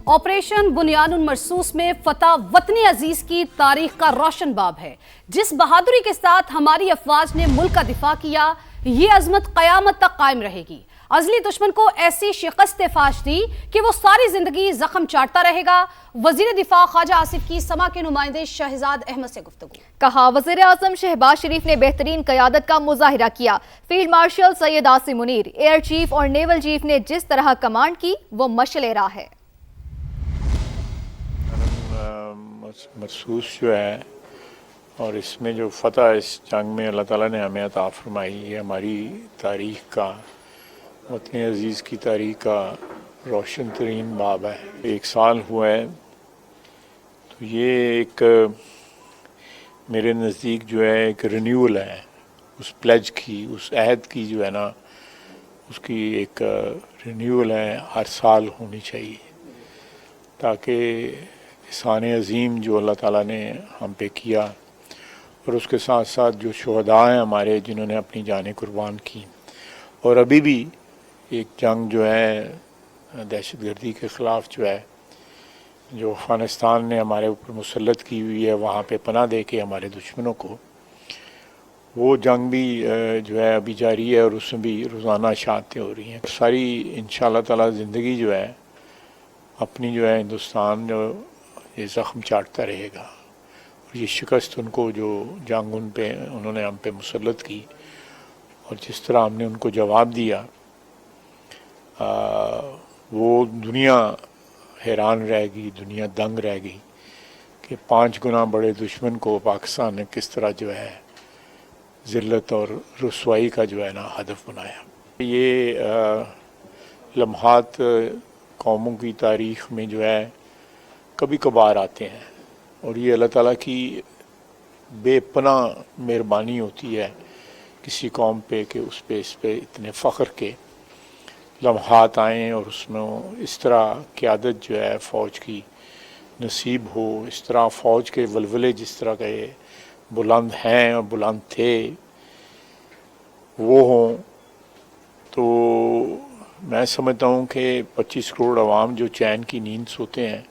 Operation बुनियानुल मरसूस में फतह वतनी अजीज की तारीख का रोशन बाब है। जिस बहादुरी के साथ हमारी अफवाज ने मुल्क का दिफा किया, ये अजमत कयामत तक कायम रहेगी। अजली दुश्मन को ऐसी शिकस्त फाश दी कि वो सारी जिंदगी जख्म चाटता रहेगा। वजीर दिफा ख्वाजा आसिफ की समा के नुमाइंदे शहजाद अहमद से गुफ्तगू। कहा, वज़ीर आज़म शहबाज शरीफ ने बेहतरीन क़यादत का मुजाहिरा किया। Field marshal Syed Asim Munir, air chief और नेवल चीफ ने जिस तरह कमांड की वो मशअल राह है। मरसूस जो है और इसमें जो फतह इस जंग में अल्लाह ताला ने हमें अता फरमाई, ये हमारी तारीख़ का, वतन अज़ीज़ की तारीख़ का रोशन तरीन बाब है। 1 साल हुआ है, तो ये एक मेरे नज़दीक जो है एक रिन्यूअल है उस प्लेज की, उस अहद की जो है ना, उसकी एक रिन्यूअल है, हर साल होनी चाहिए, ताकि एहसान अज़ीम जो अल्लाह ताला ने हम पे किया और उसके साथ साथ जो शुहदा हैं हमारे, जिन्होंने अपनी जानें कुर्बान की, और अभी भी एक जंग जो है दहशतगर्दी के ख़िलाफ़ जो है, जो अफ़गानिस्तान ने हमारे ऊपर मुसल्लत की हुई है, वहाँ पे पनाह दे के हमारे दुश्मनों को, वो जंग भी जो है अभी जारी है और उसमें भी रोज़ाना शहादतें हो रही हैं। सारी इंशाअल्लाह ताला ज़िंदगी जो है अपनी जो है हिंदुस्तान जो ये ज़ख्म चाटता रहेगा, और ये शिकस्त उनको जो जंग उन्होंने हम पे मुसल्लत की और जिस तरह हमने उनको जवाब दिया, वो दुनिया हैरान रहेगी, दुनिया दंग रहेगी कि 5 गुना बड़े दुश्मन को पाकिस्तान ने किस तरह जो है ज़िल्लत और रुसवाई का जो है ना हदफ बनाया। ये लम्हात कौमों की तारीख़ में जो है कभी कभार आते हैं, और ये अल्लाह ताला की बेपनाह मेहरबानी होती है किसी कौम पे कि उस पे इस पे इतने फ़ख्र के लम्हात आएँ और उसमें इस तरह क़यादत जो है फ़ौज की नसीब हो, इस तरह फ़ौज के वलवले जिस तरह के बुलंद हैं और बुलंद थे वो हों, तो मैं समझता हूँ कि 25 करोड़ अवाम जो चैन की नींद सोते हैं,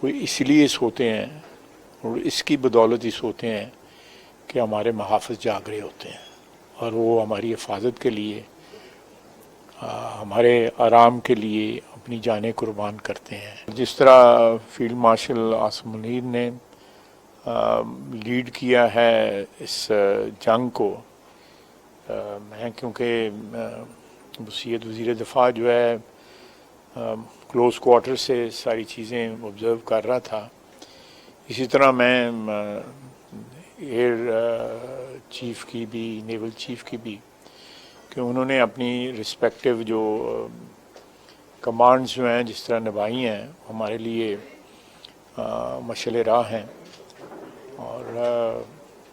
वो इसलिए सोते हैं और इसकी बदौलत ही सोते हैं कि हमारे महाफ़िज़ जाग रहे होते हैं और वो हमारी हिफाजत के लिए, हमारे आराम के लिए अपनी जानें कुर्बान करते हैं। जिस तरह फील्ड मार्शल आसिम मुनीर ने लीड किया है इस जंग को, मैं क्योंकि वसीयत वज़ीर दिफा जो है क्लोज़ क्वार्टर से सारी चीज़ें ऑब्ज़र्व कर रहा था, इसी तरह मैं एयर चीफ़ की भी, नेवल चीफ़ की भी, कि उन्होंने अपनी रिस्पेक्टिव जो कमांड्स जो हैं जिस तरह निभाई हैं, हमारे लिए मशअल राह हैं। और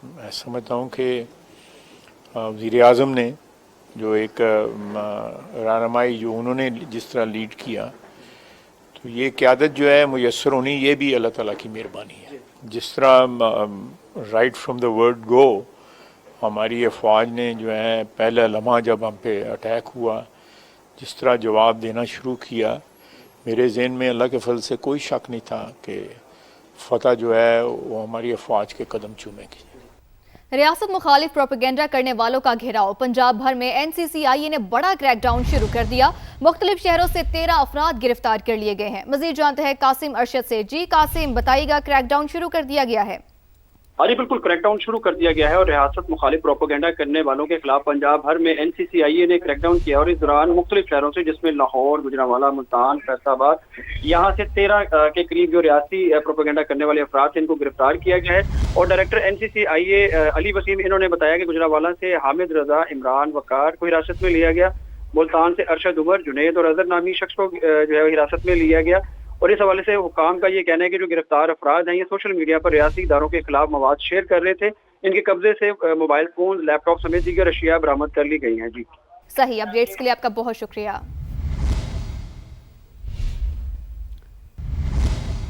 मैं समझता हूँ कि वज़ीर आज़म ने जो एक रहनुमाई जो उन्होंने जिस तरह लीड किया, तो ये क़यादत जो है मुयस्सर होनी, ये भी अल्लाह ताला की मेहरबानी है। जिस तरह right from the word go हमारी अफवाज ने जो है पहला लम्हा जब हम पे अटैक हुआ, जिस तरह जवाब देना शुरू किया, मेरे ज़हन में अल्लाह के फजल से कोई शक नहीं था कि फ़तह जो है वो हमारी अफवाज के कदम चूमेगी। रियासत मुखालिफ प्रोपेगेंडा करने वालों का घेराव। पंजाब भर में NCCIA ने बड़ा क्रैकडाउन शुरू कर दिया। मुख्तलिफ शहरों से 13 अफराद गिरफ्तार कर लिए गए हैं। मजीद जानते हैं कासिम अरशद से। जी कासिम, बताइएगा, क्रैकडाउन शुरू कर दिया गया है? हाँ जी, बिल्कुल क्रैकडाउन शुरू कर दिया गया है और रियासत मुखालिफ प्रोपेगेंडा करने वालों के खिलाफ पंजाब भर में NCCIA ने क्रैकडाउन किया और इस दौरान मुख्तलिफ शहरों से, जिसमें लाहौर, गुजरांवाला, मुल्तान, फैसलाबाद, यहाँ से 13 के करीब जो रियासी प्रोपेगेंडा करने वाले अफराद थे, इनको गिरफ्तार किया गया है। और डायरेक्टर NCCIA अली वसीम, इन्होंने बताया कि गुजरांवाला से हामिद रजा, इमरान वकार को हिरासत में लिया गया। मुल्तान से अरशद उमर, जुनैद और अजहर नामी शख्स को जो है हिरासत में लिया गया। और इस हवाले से हुकाम का ये कहना है कि जो गिरफ्तार अफराद हैं, ये सोशल मीडिया पर रियासी इदारों के खिलाफ मवाद शेयर कर रहे थे। इनके कब्जे से मोबाइल फोन, लैपटॉप समेत दीगर अशिया बरामद कर ली गई हैं। जी सही, अपडेट्स के लिए आपका बहुत शुक्रिया।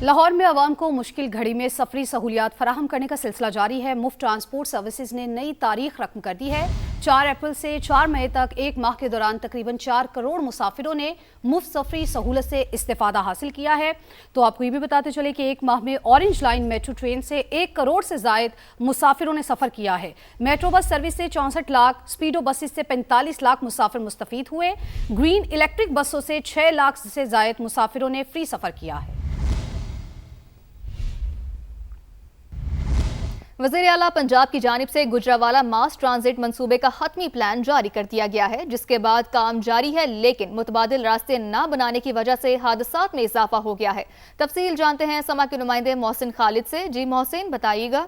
लाहौर में अवाम को मुश्किल घड़ी में सफरी सहूलियात फराहम करने का सिलसिला जारी है। मुफ्त ट्रांसपोर्ट सर्विसेज ने नई तारीख रकम कर दी है। 4 अप्रैल से 4 मई तक एक माह के दौरान तकरीबन 4 करोड़ मुसाफिरों ने मुफ्त सफरी सहूलत से इस्तेफादा हासिल किया है। तो आपको ये भी बताते चले कि एक माह में ऑरेंज लाइन मेट्रो ट्रेन से 1 करोड़ से जायद मुसाफिरों ने सफ़र किया है। मेट्रो बस सर्विस से 64 लाख, स्पीडो बसेस से 45 लाख मुसाफिर मुस्तफीद हुए। ग्रीन इलेक्ट्रिक बसों से 6 लाख से जायद मुसाफिरों ने फ्री सफ़र किया है। वज़ीर आला पंजाब की जानिब से गुजरावाला मास ट्रांजिट मंसूबे का हतमी प्लान जारी कर दिया गया है, जिसके बाद काम जारी है, लेकिन मुतबादिल रास्ते न बनाने की वजह से हादसात में इजाफा हो गया है। तफसील जानते हैं समा के नुमाइंदे मोहसिन खालिद से। जी मोहसिन, बताइएगा।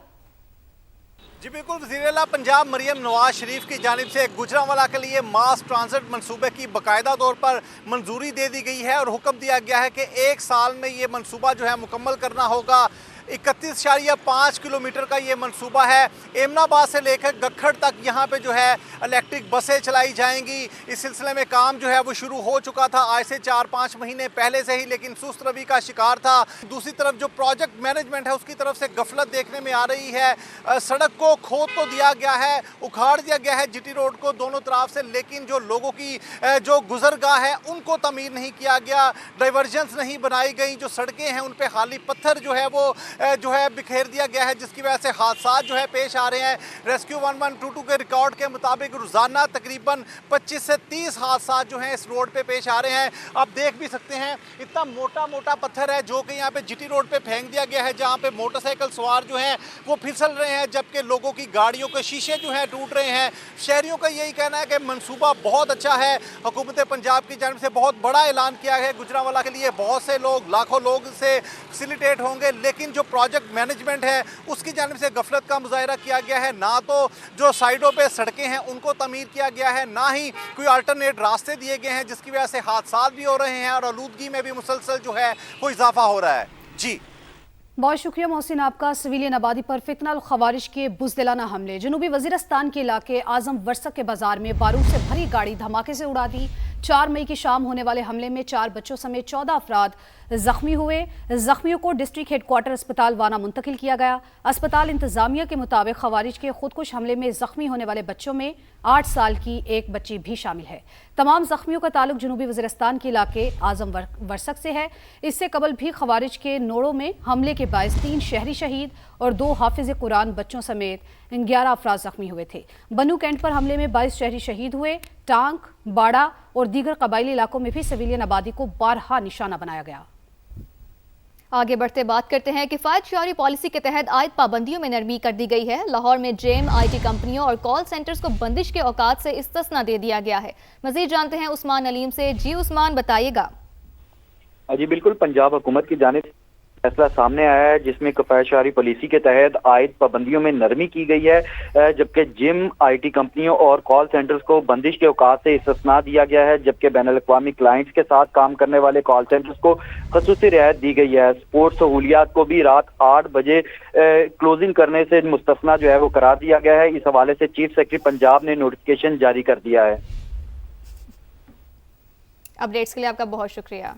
जी बिल्कुल, वज़ीर आला पंजाब मरियम नवाज शरीफ की जानिब से गुजरांवाला के लिए मास ट्रांजिट मनसूबे की बाकायदा तौर पर मंजूरी दे दी गई है और हुक्म दिया गया है कि 1 साल में ये मनसूबा जो है मुकम्मल करना होगा। 31.5 किलोमीटर का ये मनसूबा है। एमनाबाद से लेकर गखड़ तक यहाँ पे जो है इलेक्ट्रिक बसें चलाई जाएंगी। इस सिलसिले में काम जो है वो शुरू हो चुका था आज से 4-5 महीने पहले से ही, लेकिन सुस्त रवि का शिकार था। दूसरी तरफ जो प्रोजेक्ट मैनेजमेंट है उसकी तरफ से गफलत देखने में आ रही है। सड़क को खोद तो दिया गया है, उखाड़ दिया गया है जीटी रोड को दोनों तरफ से, लेकिन जो लोगों की जो गुजरगाह है उनको तमीर नहीं किया गया, डाइवर्जेंस नहीं बनाई गई। जो सड़कें हैं उन पे खाली पत्थर जो है बिखेर दिया गया है, जिसकी वजह से हादसा जो है पेश आ रहे हैं। रेस्क्यू 1122 के रिकॉर्ड के मुताबिक रोजाना तकरीबन 25 से 30 हादसा जो हैं इस रोड पे पेश आ रहे हैं। आप देख भी सकते हैं इतना मोटा मोटा पत्थर है जो कि यहाँ पे जीटी रोड पे फेंक दिया गया है, जहाँ पे मोटरसाइकिल सवार जो हैं वो फिसल रहे हैं, जबकि लोगों की गाड़ियों के शीशे जो हैं टूट रहे हैं। शहरियों का यही कहना है कि मनसूबा बहुत अच्छा है। हुकूमत पंजाब की जानिब से बहुत बड़ा ऐलान किया है गुजरांवाला के लिए, बहुत से लोग, लाखों लोग से फैसिलिटेट होंगे, लेकिन जो प्रोजेक्ट मैनेजमेंट है उसकी जानिब से गफलत का मुजाहिरा किया गया है। ना तो जो साइडों पे सड़कें हैं उनको तमीर किया गया है, ना ही कोई अल्टरनेट रास्ते दिए गए हैं, जिसकी वजह से हादसा भी हो रहे हैं और आलूदगी में भी मुसलसल जो है वो इजाफा हो रहा है। जी बहुत शुक्रिया मोहसिन आपका। सिविलियन आबादी पर फितना और खवारिश के बुज़दिलाना हमले। जनूबी वज़ीरिस्तान के इलाके आज़म वर्सक के बाजार में बारूद से भरी गाड़ी धमाके से उड़ा दी। 4 मई की शाम होने वाले हमले में 4 बच्चों समेत 14 अफराद जख्मी हुए। जख्मियों को डिस्ट्रिक्ट हेडक्वार्टर अस्पताल वाना मुंतकिल किया गया। अस्पताल इंतजामिया के मुताबिक खवारिज के खुदकुश हमले में जख्मी होने वाले बच्चों में 8 साल की एक बच्ची भी शामिल है। तमाम जख्मियों का ताल्लुक जनूबी वज़ीरिस्तान के इलाके आज़म वर्सक से है। इससे कबल भी खवारिज के नोड़ों में हमले के बायस 3 शहरी शहीद और 2 हाफिज कुरान बच्चों समेत 11 अफराद जख्मी हुए थे। बनू कैंट पर हमले में 22 शहरी शहीद हुए। टांग, बाड़ा और दीगर कबायली इलाकों में भी सिविलियन आबादी को बारहा निशाना बनाया गया। आगे बढ़ते बात करते हैं कि किफायत शहरी पॉलिसी के तहत आयद पाबंदियों में नरमी कर दी गई है। लाहौर में जेम, IT कंपनियों और कॉल सेंटर्स को बंदिश के औकात से इस्तिस्ना दे दिया गया है। मजीद जानते हैं उस्मान अलीम से। जी उस्मान, बताइएगा। जी बिल्कुल, पंजाब हुकूमत की जानिब फैसला सामने आया है जिसमें किफायत शहरी पॉलिसी के तहत आयद पाबंदियों में नरमी की गई है, जबकि जिम, IT कंपनियों और कॉल सेंटर्स को बंदिश के औकात से इस्तिस्ना दिया गया है, जबकि बैनुल-अक़वामी क्लाइंट्स के साथ काम करने वाले कॉल सेंटर्स को ख़ुसूसी रियायत दी गई है। स्पोर्ट्स सहूलियात को भी रात 8 बजे क्लोजिंग करने से मुस्तस्ना जो है वो करार दिया गया है। इस हवाले से चीफ सेक्रेटरी पंजाब ने नोटिफिकेशन जारी कर दिया है। अपडेट्स के लिए आपका बहुत शुक्रिया।